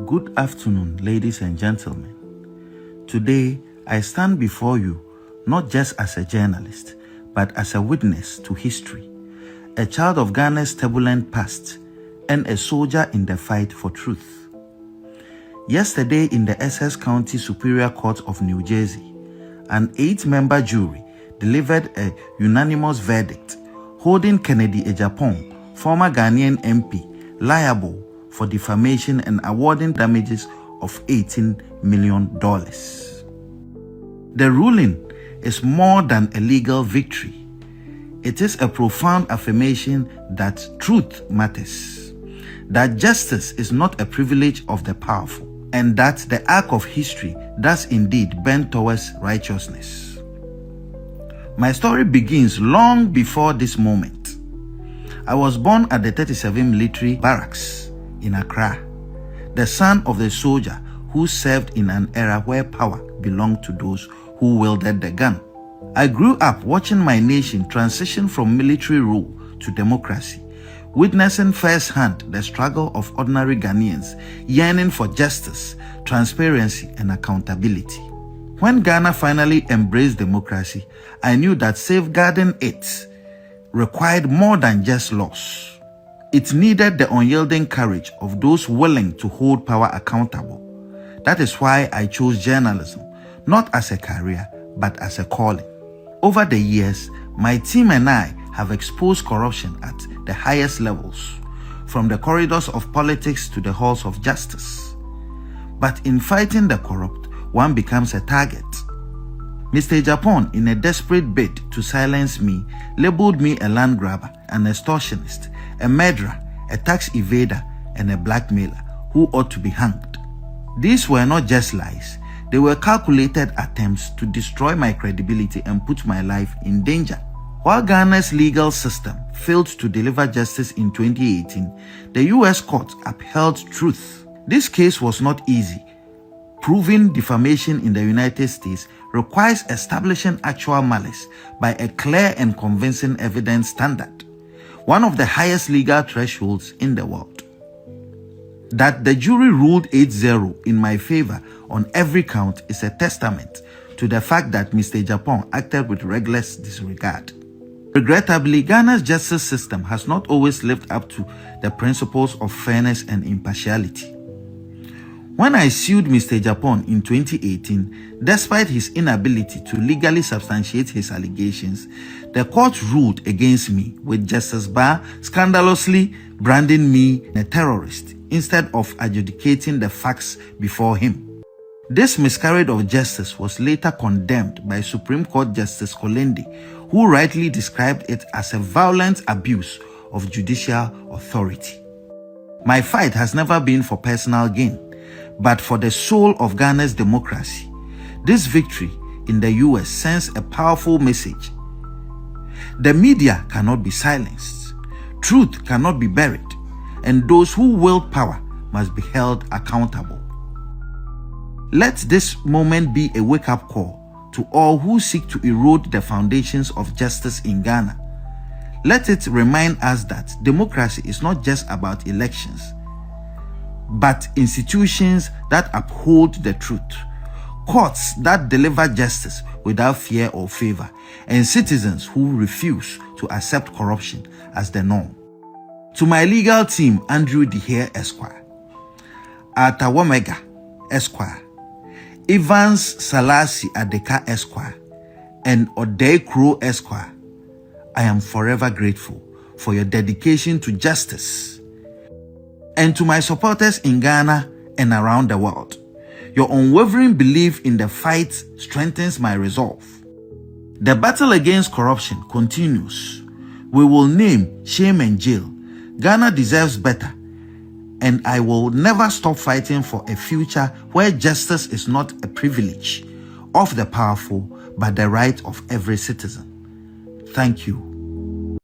Good afternoon, ladies and gentlemen. Today, I stand before you not just as a journalist, but as a witness to history, a child of Ghana's turbulent past, and a soldier in the fight for truth. Yesterday, in the Essex County Superior Court of New Jersey, an 8-member jury delivered a unanimous verdict holding Kennedy Agyapong, former Ghanaian MP, liable for defamation and awarding damages of $18 million. The ruling is more than a legal victory. It is a profound affirmation that truth matters, that justice is not a privilege of the powerful, and that the arc of history does indeed bend towards righteousness. My story begins long before this moment. I was born at the 37 Military Barracks in Accra, the son of the soldier who served in an era where power belonged to those who wielded the gun. I grew up watching my nation transition from military rule to democracy, witnessing firsthand the struggle of ordinary Ghanaians yearning for justice, transparency, and accountability. When Ghana finally embraced democracy, I knew that safeguarding it required more than just laws. It needed the unyielding courage of those willing to hold power accountable. That is why I chose journalism, not as a career, but as a calling. Over the years, my team and I have exposed corruption at the highest levels, from the corridors of politics to the halls of justice. But in fighting the corrupt, one becomes a target. Mr. Agyapong, in a desperate bid to silence me, labeled me a land grabber, an extortionist, a murderer, a tax evader, and a blackmailer who ought to be hanged. These were not just lies. They were calculated attempts to destroy my credibility and put my life in danger. While Ghana's legal system failed to deliver justice in 2018, the U.S. court upheld truth. This case was not easy. Proving defamation in the United States requires establishing actual malice by a clear and convincing evidence standard, one of the highest legal thresholds in the world. That the jury ruled 8-0 in my favor on every count is a testament to the fact that Mr. Agyapong acted with reckless disregard. Regrettably, Ghana's justice system has not always lived up to the principles of fairness and impartiality. When I sued Mr. Agyapong in 2018, despite his inability to legally substantiate his allegations, the court ruled against me, with Justice Barr scandalously branding me a terrorist instead of adjudicating the facts before him. This miscarriage of justice was later condemned by Supreme Court Justice Kolende, who rightly described it as a violent abuse of judicial authority. My fight has never been for personal gain, but for the soul of Ghana's democracy. This victory in the US sends a powerful message. The media cannot be silenced, truth cannot be buried, and those who wield power must be held accountable. Let this moment be a wake-up call to all who seek to erode the foundations of justice in Ghana. Let it remind us that democracy is not just about elections, but institutions that uphold the truth, courts that deliver justice without fear or favor, and citizens who refuse to accept corruption as the norm. To my legal team, Andrew Dihare Esquire, Atawomega Esquire, Evans Salasi Adeka Esquire, and Odei Kro Esquire, I am forever grateful for your dedication to justice. And to my supporters in Ghana and around the world, your unwavering belief in the fight strengthens my resolve. The battle against corruption continues. We will name shame and jail. Ghana deserves better, and I will never stop fighting for a future where justice is not a privilege of the powerful, but the right of every citizen. Thank you.